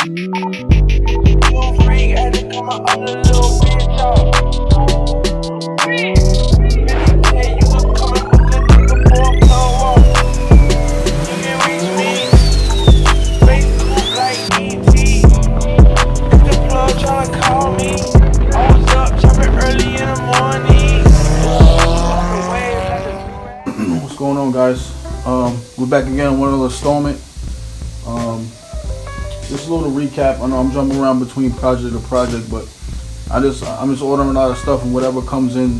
What's going on, guys? We're back again with another installment. Just a little recap. I know I'm jumping around between project to project, but I'm just ordering a lot of stuff, and whatever comes in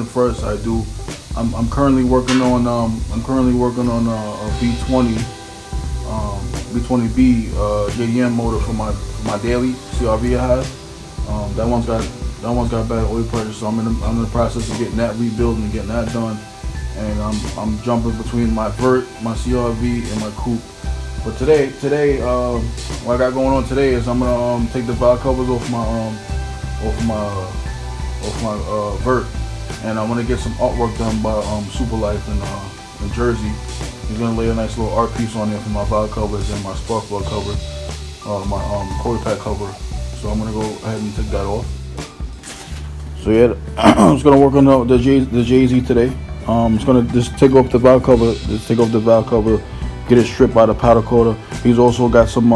first, I do. I'm currently working on a V20 V20B JDM motor for my daily CRV I have. That one's got bad oil pressure, so I'm in the process of getting that rebuilt and getting that done. And I'm jumping between my vert, my CRV, and my coupe. But today, what I got going on today is I'm gonna take the valve covers off my vert, and I'm gonna get some artwork done by Super Life in Jersey. He's gonna lay a nice little art piece on there for my valve covers and my spark plug cover, my coil pack cover. So I'm gonna go ahead and take that off. So yeah, I'm just gonna work on the JZ today. It's gonna just take off the valve cover. Get it stripped by the powder coater. He's also got some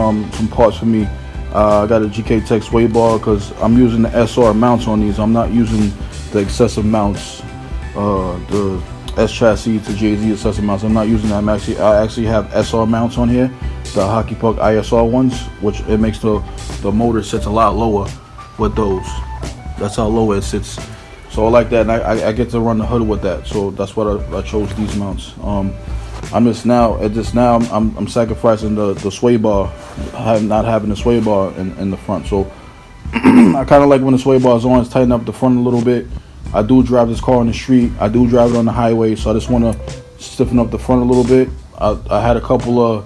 parts for me. I got a GK Tech sway bar because I'm using the SR mounts on these. I'm not using the excessive mounts, the S chassis to JZ excessive mounts. I'm not using that. I actually have SR mounts on here, the hockey puck ISR ones, which it makes the motor sits a lot lower with those. That's how low it sits. So I like that, and I get to run the hood with that. So that's what I chose these mounts. I'm sacrificing the sway bar, not having the sway bar in the front. So I kind of like when the sway bar is on, it's tighten up the front a little bit. I do drive this car on the street. I do drive it on the highway, so I just want to stiffen up the front a little bit. I had a couple of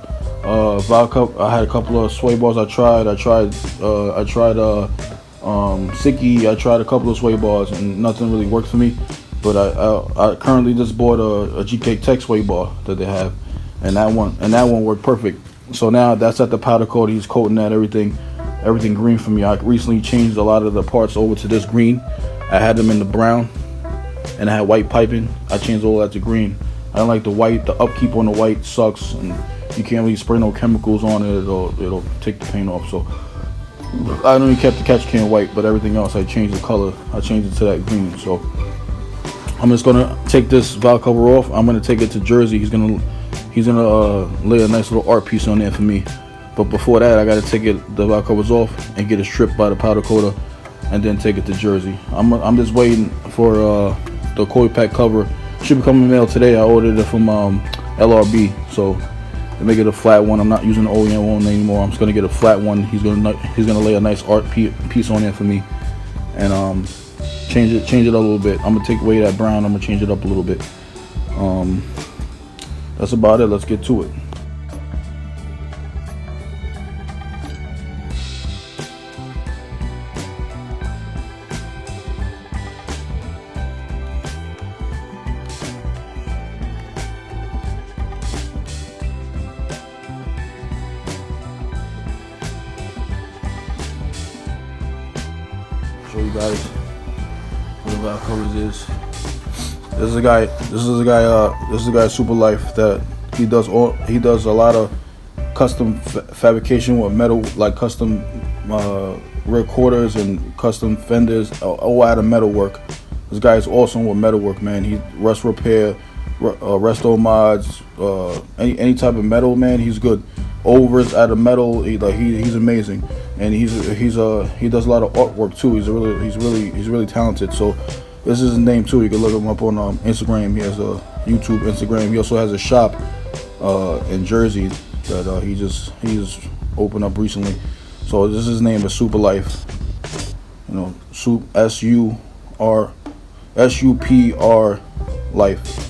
sway bars I tried Sicky. I tried a couple of sway bars and nothing really worked for me. But I currently just bought a GK Tech sway bar that they have, and that one worked perfect. So now that's at the powder coat. He's coating that everything green for me. I recently changed a lot of the parts over to this green. I had them in the brown, and I had white piping. I changed all that to green. I don't like the white. The upkeep on the white sucks, and you can't really spray no chemicals on it. It'll take the paint off. So I only kept the catch can white, but everything else I changed the color. I changed it to that green. So I'm just gonna take this valve cover off. I'm gonna take it to Jersey. He's gonna lay a nice little art piece on there for me. But before that, I gotta take the valve covers off and get it stripped by the powder coater, and then take it to Jersey. I'm just waiting for the coil pack cover. Should be coming in the mail today. I ordered it from LRB, so to make it a flat one. I'm not using the OEM one anymore. I'm just gonna get a flat one. He's gonna lay a nice art piece on there for me, and change it up a little bit. I'm gonna take away that brown. I'm gonna change it up a little bit. That's about it. Let's get to it. Show you guys what the valve covers is. This is a guy Super Life that he does a lot of custom fabrication with metal, like custom rear quarters and custom fenders, all out of metal work. This guy is awesome with metal work, man. He rust repair, resto mods, any type of metal, man. He's good. Overs out of metal, he's amazing, and he does a lot of artwork too. He's really talented. So this is his name too. You can look him up on Instagram. He has a YouTube, Instagram. He also has a shop in Jersey that he just opened up recently. So this is his name is Super Life. You know, SUPR Life.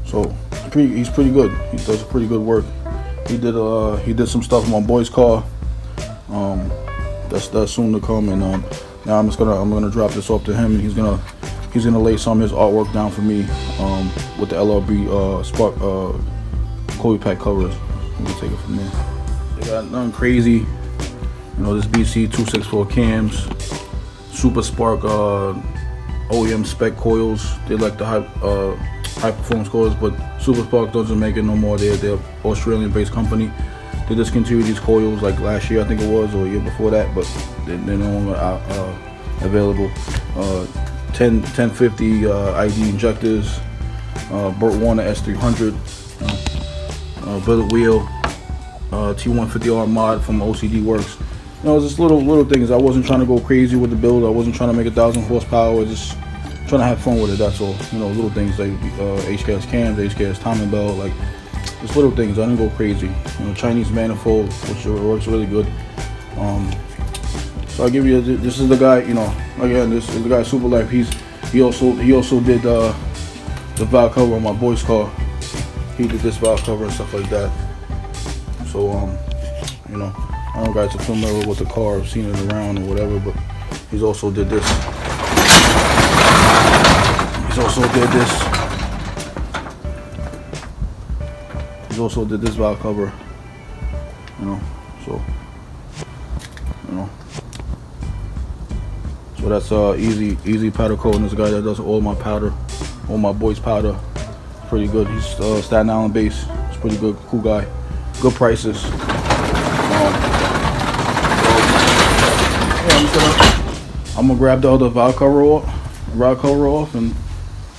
So he's pretty good. He does pretty good work. He did some stuff on my boy's car. That's soon to come, and now I'm gonna drop this off to him, and he's gonna lay some of his artwork down for me with the LRB spark coil pack covers. We can take it from there. They got nothing crazy. You know, this BC 264 cams, Super Spark OEM spec coils. They like the high performance coils, but Super Spark doesn't make it no more. They're Australian based company. They discontinued these coils like last year, I think it was, or a year before that, but they're no longer available. 1050 ID injectors, Burt Warner S1300, billet wheel, T150R mod from OCD Works. You know, just little things. I wasn't trying to go crazy with the build. I wasn't trying to make 1,000 horsepower. Just trying to have fun with it. That's all. You know, little things like HKS cams, HKS timing belt, like just little things. I didn't go crazy. You know, Chinese manifold, which works really good. So I'll give you. This is the guy. You know, again, this is the guy Super Life. He also did the valve cover on my boy's car. He did this valve cover and stuff like that. So you know, I don't know if you guys are familiar with the car, I've seen it around or whatever, but he's also did this. He's also did this valve cover. You know, so you know. So that's easy powder coating. This guy that does all my powder, all my boys powder. Pretty good. He's Staten Island based. He's pretty good, cool guy. Good prices. I'm gonna grab the other valve cover off, and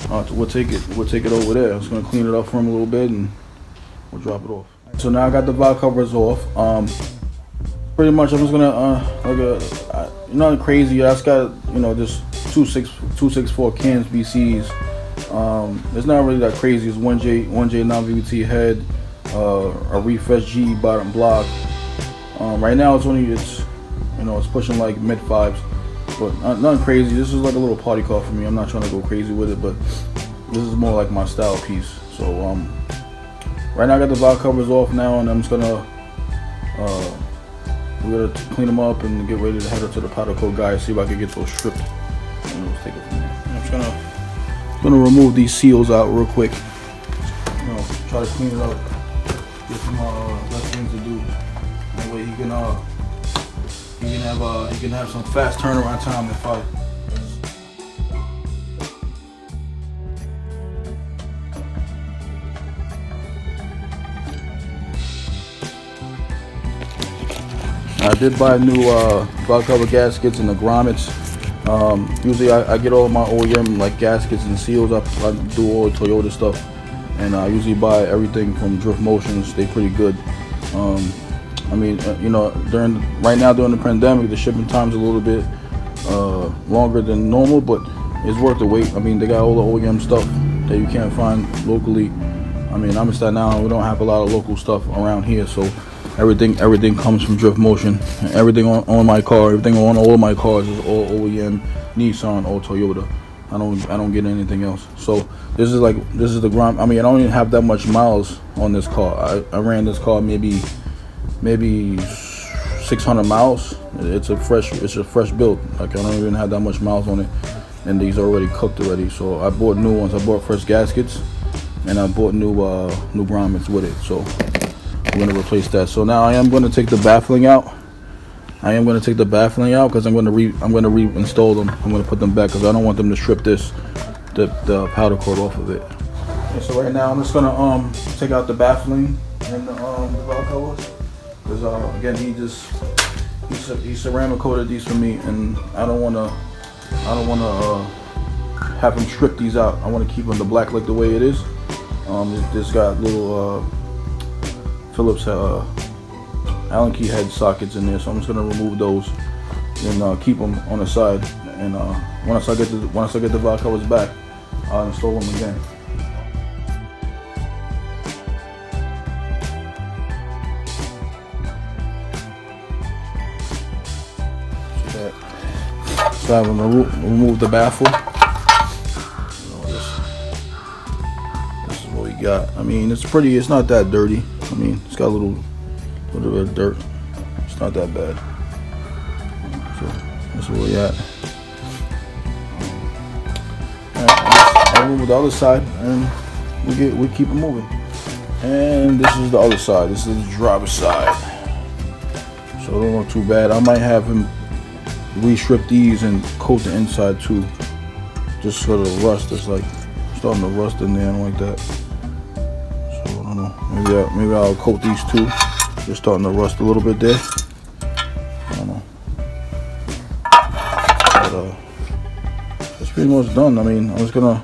we'll take it over there. I'm just gonna clean it up for him a little bit, and we'll drop it off. So now I got the valve covers off. Pretty much I'm just gonna nothing crazy. I just got, you know, just 264 cans BCs. It's not really that crazy. It's 1J non-VVT head, a refresh G bottom block. Right now it's pushing like mid fives, but nothing crazy. This is like a little party car for me. I'm not trying to go crazy with it, but this is more like my style piece. So right now I got the valve covers off now, and I'm just gonna we're gonna clean them up and get ready to head up to the powder coat guy, see if I can get those stripped, and let's take it from there. I'm just gonna remove these seals out real quick. You know, try to clean it up, get some less things to do. That way he can have some fast turnaround time if I did buy new valve cover gaskets and the grommets. Usually I get all my OEM like gaskets and seals. I do all the Toyota stuff, and I usually buy everything from Drift Motions. They're pretty good. I mean, you know, right now during the pandemic, the shipping time's a little bit longer than normal, but it's worth the wait. I mean, they got all the OEM stuff that you can't find locally. I mean, I'm in Staten Island. We don't have a lot of local stuff around here, so everything comes from Drift Motion. Everything on my car, everything on all of my cars is all OEM, Nissan or Toyota. I don't get anything else. So this is the grind. I mean, I don't even have that much miles on this car. I ran this car maybe 600 miles. It's a fresh build. Like, I don't even have that much miles on it, and these are already cooked already. So I bought new ones. I bought fresh gaskets, and I bought new grommets with it. So I'm gonna replace that. So now I am gonna take the baffling out. Because I'm gonna reinstall them. I'm gonna put them back because I don't want them to strip the powder coat off of it. Okay, so right now I'm just gonna take out the baffling and the valve covers. Because again, he ceramic coated these for me, and I don't wanna have him strip these out. I want to keep them the black like the way it is. This got little Phillips Allen key head sockets in there, so I'm just gonna remove those and keep them on the side. And once I get the valve covers back, I'll install them again. So I'm gonna remove the baffle. This is what we got. I mean, it's pretty. It's not that dirty. I mean, it's got a little bit of dirt. It's not that bad. So that's where we at. Alright, I'll remove the other side, and we keep it moving. And this is the other side. This is the driver's side. So so it don't look too bad. I might have him re-strip these and coat the inside too, just so the rust is like starting to rust in there and like that. So I don't know, maybe I'll coat these too. They're starting to rust a little bit there. I don't know, but it's pretty much done. I mean, he's gonna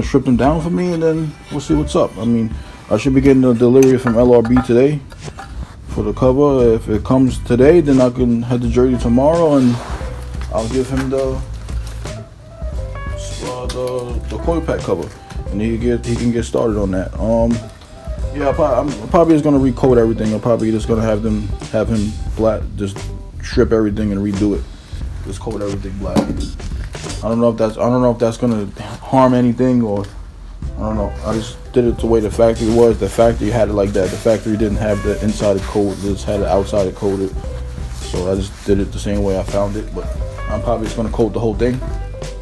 strip them down for me, and then we'll see what's up. I mean, I should be getting a delivery from LRB today for the cover. If it comes today, then I can head to Jersey tomorrow, and I'll give him the coil pack cover, and he can get started on that. Yeah, I'm probably just gonna recoat everything. I'm probably just gonna have him black, just strip everything and redo it. Just coat everything black. I don't know if that's gonna harm anything, or I don't know. I just did it the way the factory was. The factory had it like that. The factory didn't have the inside coat, just had it outside coated. So I just did it the same way I found it. But I'm probably just gonna coat the whole thing.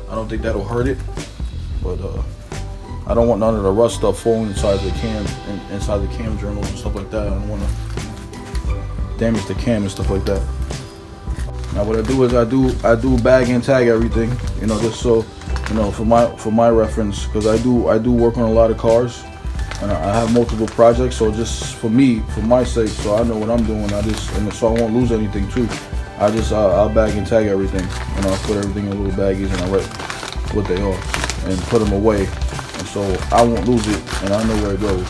I don't think that'll hurt it, but I don't want none of the rust stuff falling inside the cam journals and stuff like that. I don't want to damage the cam and stuff like that. Now what I do is I do bag and tag everything, you know, just so, you know, for my reference, because I do work on a lot of cars, and I have multiple projects. So just for my sake, so I know what I'm doing. And so I won't lose anything too. I'll bag and tag everything, you know. I put everything in little baggies and I write what they are and put them away. So I won't lose it, and I know where it goes.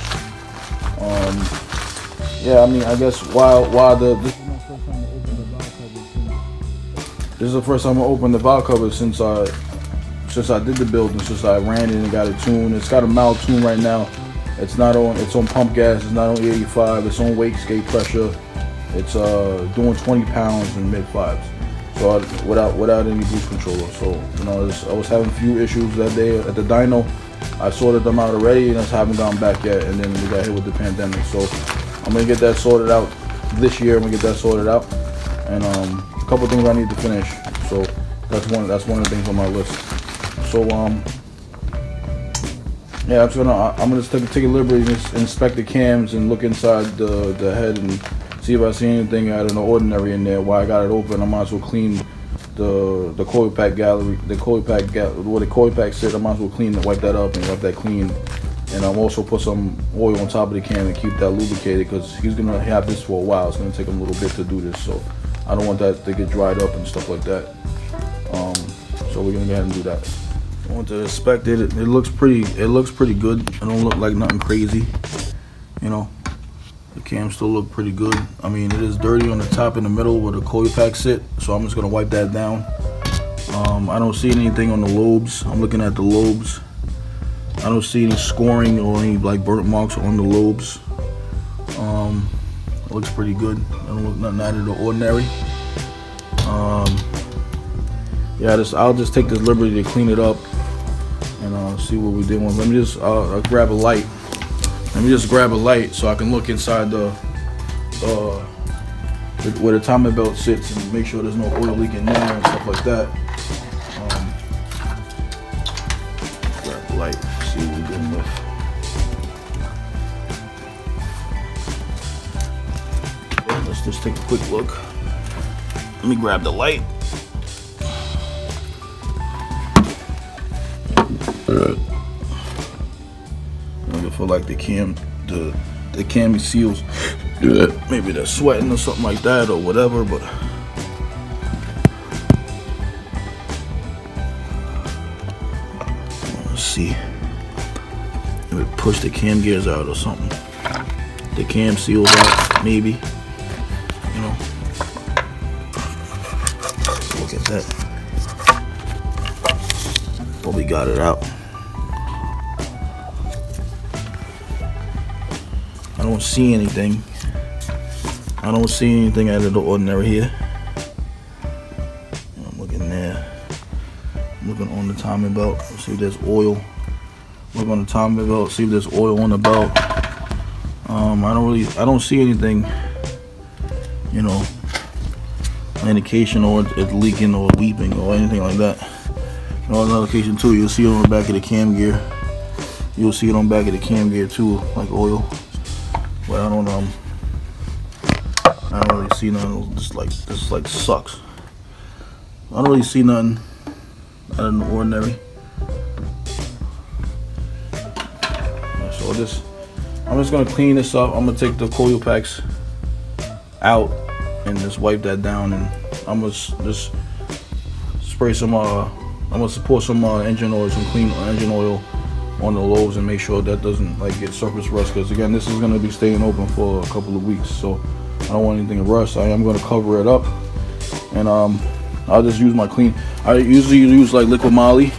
Yeah, I mean, I guess this is the first time I opened the valve cover since I did the build, and since I ran it and got it tuned. It's got a mild tune right now. It's on pump gas. It's not on E85. It's on wastegate pressure. It's doing 20 pounds in mid fives. So without any boost controller. So, you know, I was having a few issues that day at the dyno. I sorted them out already, and I haven't gone back yet, and then we got hit with the pandemic. So I'm gonna get that sorted out this year. I'm gonna get that sorted out, and a couple things I need to finish. So that's one of the things on my list. So yeah, I'm gonna take a liberty and inspect the cams and look inside the head and see if I see anything out of the ordinary in there. While I got it open, I might as well clean the coil pack gallery, where the coil pack sit. I might as well wipe that up and wipe that clean, and I'm also put some oil on top of the can and keep that lubricated, because he's gonna have this for a while. It's gonna take him a little bit to do this, so I don't want that to get dried up and stuff like that. So we're gonna go ahead and do that. I want to inspect it. It looks pretty good. It don't look like nothing crazy, you know. The cams still look pretty good. I mean, it is dirty on the top and the middle where the coil pack sit, so I'm just gonna wipe that down. I don't see anything on the lobes. I'm looking at the lobes. I don't see any scoring or any like burnt marks on the lobes. It looks pretty good. I don't look nothing out of the ordinary. Yeah, I'll just take this liberty to clean it up and see what we did. Let me just grab a light. Let me just grab a light so I can look inside where the timing belt sits and make sure there's no oil leak in there and stuff like that. Grab the light, see what we're dealing with. Let's just take a quick look. Let me grab the light. I feel like the cam seals, maybe they're sweating or something like that or whatever, but let's see. Maybe push the cam gears out or something. The cam seals out, maybe. You know. Look at that. But we got it out. I don't see anything. I don't see anything out of the ordinary here. I'm looking there. I'm looking on the timing belt. See if there's oil. Look on the timing belt. See if there's oil on the belt. I don't see anything, you know, indication or it's leaking or weeping or anything like that. Another indication too, you'll see it on the back of the cam gear. You'll see it on the back of the cam gear too, like oil. But I I don't really see nothing. This like sucks. I don't really see nothing out of the ordinary. So I'm just gonna clean this up. I'm gonna take the coil packs out and just wipe that down, and I'm gonna just spray some. I'm gonna pour some engine oil, some clean engine oil on the lobes, and make sure that doesn't like get surface rust. Because again, this is gonna be staying open for a couple of weeks, so I don't want anything to rust. I am gonna cover it up, and I'll just use my clean. I usually use like liquid moly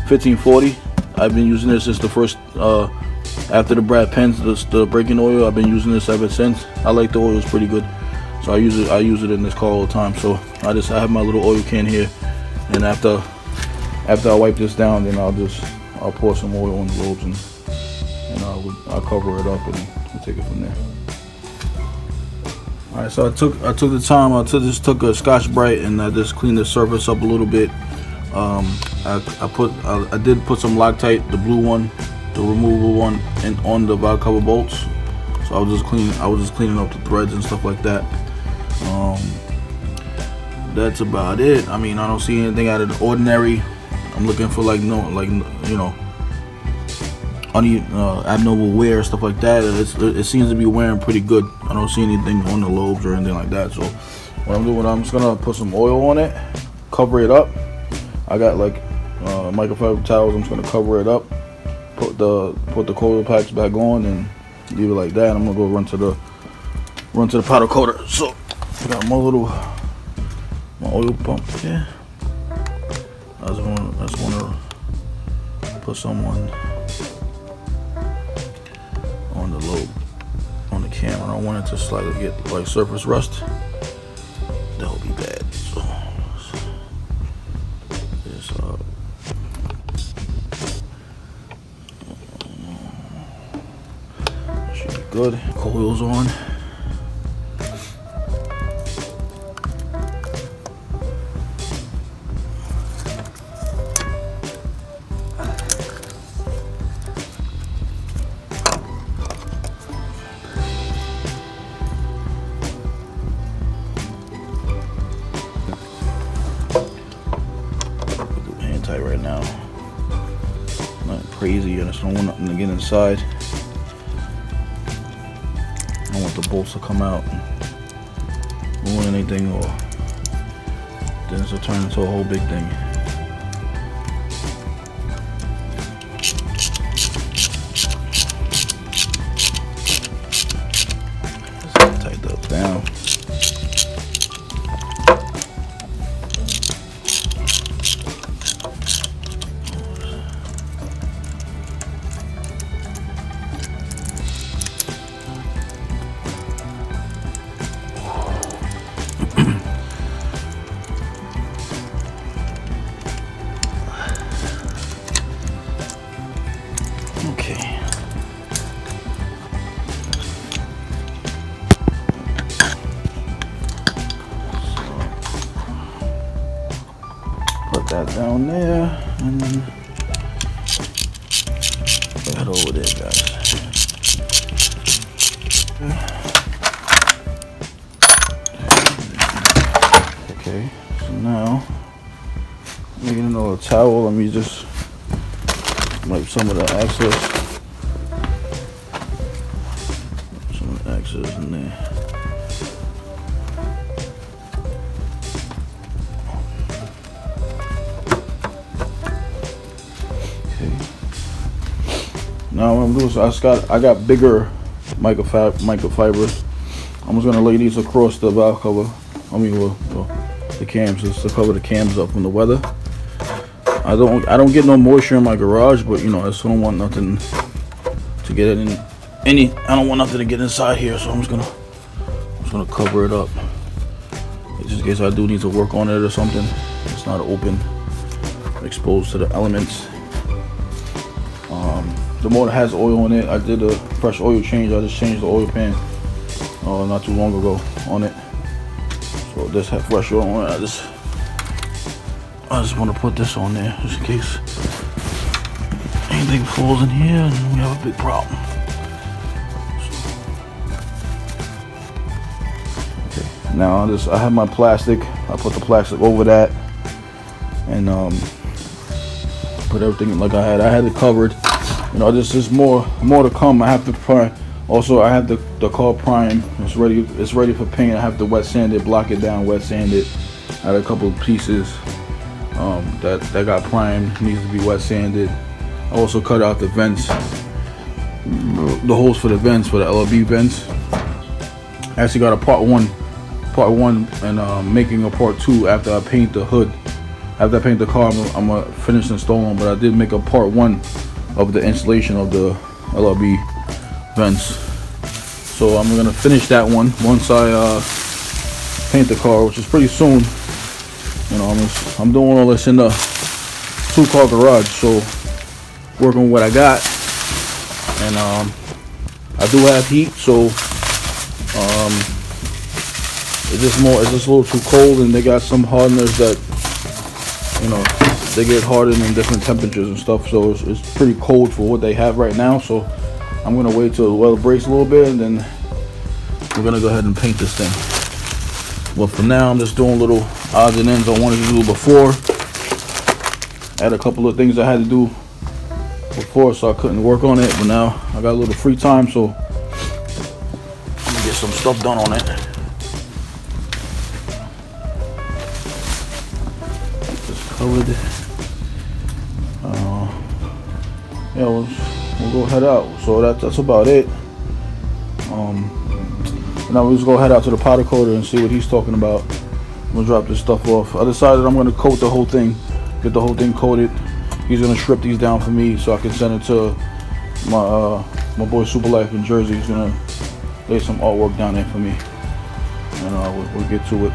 1540. I've been using this since the first after the Brad Penn's the braking oil. I've been using this ever since. I like the oil, it's pretty good, so I use it in this car all the time. So I have my little oil can here, and after I wipe this down, then I'll pour some oil on the lobes, and I'll cover it up, and we'll take it from there. All right, so I took the time. I just took a Scotch Brite, and I just cleaned the surface up a little bit. I did put some Loctite, the blue one, the removable one, and on the valve cover bolts. So I was just cleaning up the threads and stuff like that. That's about it. I mean, I don't see anything out of the ordinary. I'm looking for abnormal wear, stuff like that. It seems to be wearing pretty good. I don't see anything on the lobes or anything like that. So what I'm doing, I'm just gonna put some oil on it, cover it up. I got like microfiber towels. I'm just gonna cover it up, put the coil packs back on, and leave it like that. I'm gonna go run to the powder coater. So I got my oil pump here. I just wanna put some on the lobe on the camera. I don't want it to slightly get like surface rust. That would be bad. So should be good. Coils on. Right now, not crazy. I just don't want nothing to get inside. I don't want the bolts to come out and ruin anything, or then it'll turn into a whole big thing. Just tighten that down. Okay. Put that down there, and then put that over there, guys. Okay, so now I'm making another towel. Let me just wipe some of the excess. Some of the excess in there. Now what I'm doing is I got bigger microfibers. I'm just gonna lay these across the valve cover. I mean, well, the cams, just to cover the cams up from the weather. I don't get no moisture in my garage, but you know, I just don't want nothing to get in any. I don't want nothing to get inside here, so I'm just gonna cover it up, just in case I do need to work on it or something. It's not open, exposed to the elements. The motor has oil in it. I did a fresh oil change. I just changed the oil pan not too long ago on it. So this had fresh oil on it. I just want to put this on there just in case anything falls in here and we have a big problem. So, Now I have my plastic. I put the plastic over that, and put everything like I had it covered. You know, this is more to come. I have to prime. Also, I have the car prime. It's ready. It's ready for paint. I have to wet sand it, block it down, wet sand it. I had a couple of pieces that got primed. Needs to be wet sanded. I also cut out the vents, the holes for the vents, for the LLB vents. I actually got a part one, and making a part 2 after I paint the hood. After I paint the car, I'm gonna finish installing, but I did make a part 1 of the installation of the LLB vents. So I'm gonna finish that one once I paint the car, which is pretty soon. You know, I'm doing all this in the 2-car garage, so working with what I got, and I do have heat, so it's just a little too cold, and they got some hardeners that, you know, they get hardened in different temperatures and stuff, so it's pretty cold for what they have right now. So I'm gonna wait till the weather breaks a little bit, and then we're gonna go ahead and paint this thing. But for now, I'm just doing little odds and ends I wanted to do before. I had a couple of things I had to do before, so I couldn't work on it, but now I got a little free time, so I'm gonna get some stuff done on it. Just covered. Yeah, we'll go head out. So that's about it. Now we'll just go head out to the powder coater and see what he's talking about. I'm gonna drop this stuff off. I decided I'm gonna coat the whole thing, get the whole thing coated. He's gonna strip these down for me so I can send it to my boy Super Life in Jersey. He's gonna lay some artwork down there for me, and we'll get to it.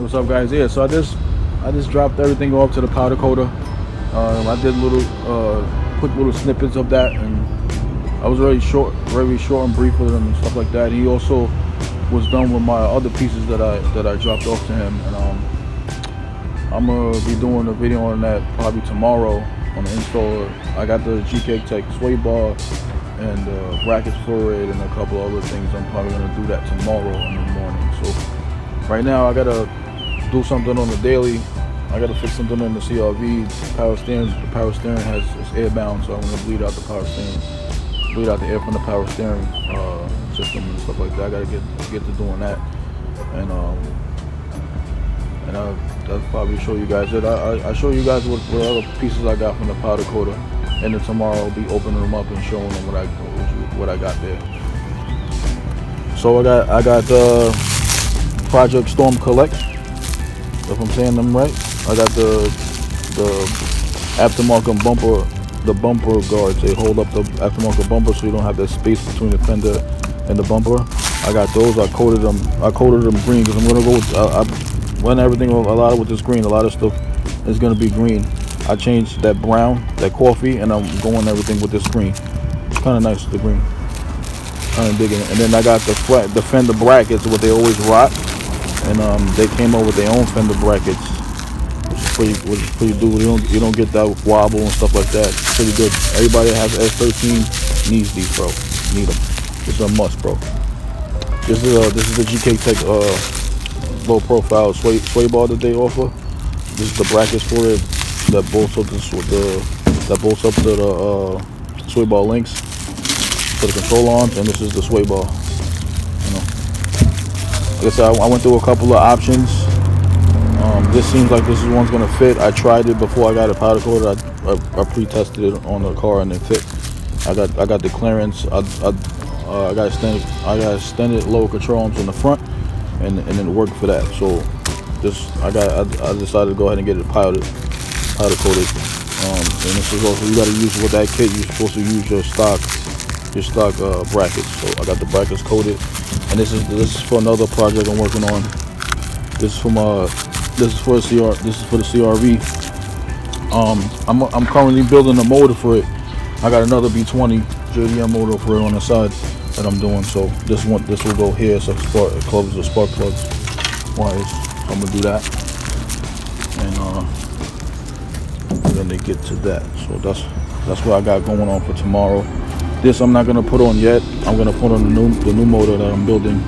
What's up, guys? Yeah, so I just dropped everything off to the powder coater. I did quick little snippets of that, and I was very short and brief with him and stuff like that. He also was done with my other pieces that I dropped off to him, and I'm gonna be doing a video on that probably tomorrow on the installer. I got the GK Tech sway bar and brackets for it and a couple other things. I'm probably gonna do that tomorrow in the morning. So right now I gotta do something on the daily. I gotta fix something on the CRV. The power steering it's airbound, so I'm gonna bleed out the power steering, bleed out the air from the power steering system and stuff like that. I gotta get to doing that, and I'll probably show you guys it. I show you guys what other pieces I got from the powder coater, and then tomorrow I'll be opening them up and showing them what I got there. So I got Project Storm Collect, if I'm saying them right. I got the aftermarket bumper guards. They hold up the aftermarket bumper so you don't have that space between the fender and the bumper. I got those. I coated them green because I'm gonna go with, I run everything a lot with this green. A lot of stuff is gonna be green. I changed that brown, that coffee, and I'm going everything with this green. It's kind of nice, the green. Kind of digging it. And then I got the fender brackets, what they always rot, and they came up with their own fender brackets, which is pretty doable. You don't get that wobble and stuff like that. It's pretty good. Everybody that has S13 needs these, bro. Need them. It's a must, bro. This is the GK Tech low profile sway bar that they offer. This is the brackets for it that bolts up to the sway bar links for the control arms, and this is the sway bar. You know, like I said, I went through a couple of options. This seems like this one's gonna fit. I tried it before I got a powder coater. I pre-tested it on the car and it fit. I got the clearance. I got extended lower control arms on the front, and it worked for that. So I decided to go ahead and get it powder coated. And this is also, you got to use with that kit. You're supposed to use your stock brackets. So I got the brackets coated, and this is for another project I'm working on. This is for the CRV. I'm currently building a motor for it. I got another B20 JDM motor for it on the side that I'm doing. So this will go here. So it closes the spark plugs wires. So I'm gonna do that, and then they get to that. So that's what I got going on for tomorrow. This I'm not gonna put on yet. I'm gonna put on the new motor that I'm building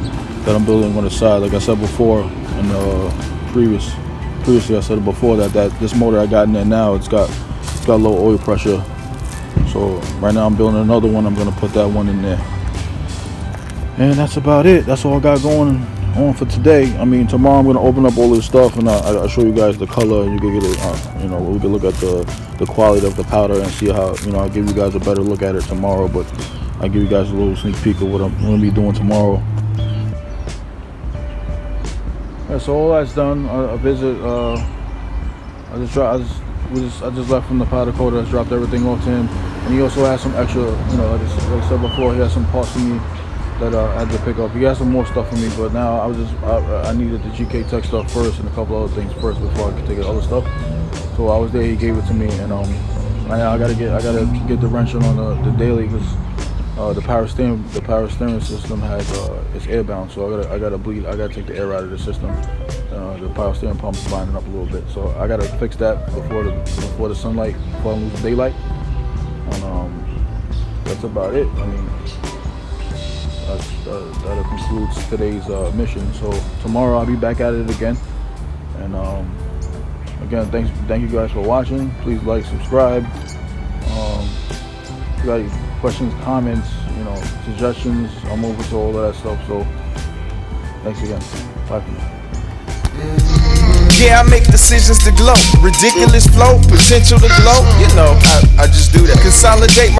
on the side. Like I said before, and previously I said it before that this motor I got in there now, it's got low oil pressure. So right now I'm building another one. I'm gonna put that one in there, and that's about it. That's all I got going on for today. I mean, tomorrow I'm gonna open up all this stuff, and I'll show you guys the color, and you can get it. We can look at the quality of the powder and see how, I'll give you guys a better look at it tomorrow. But I'll give you guys a little sneak peek of what I'm gonna be doing tomorrow. Yeah, so all that's done. A visit. I just left from the powder coater. I dropped everything off to him, and he also had some extra. Like I said before, he had some parts for me that I had to pick up. He had some more stuff for me, but now I needed the GK Tech stuff first and a couple other things first before I could take other stuff. So I was there. He gave it to me, and I gotta get the wrench on the daily, because the power steering system has it's airbound, so I gotta take the air out of the system. The power steering pump's binding up a little bit, so I gotta fix that before the sunlight, before I lose the daylight. And that's about it. I mean, that concludes today's mission. So tomorrow I'll be back at it again. And again, thank you guys for watching. Please like, subscribe. If you got any questions, comments, suggestions, I'm open to all of that stuff. So thanks again. Bye for now. Yeah, I make decisions to glow. Ridiculous flow, potential to glow. I just do that. Consolidate my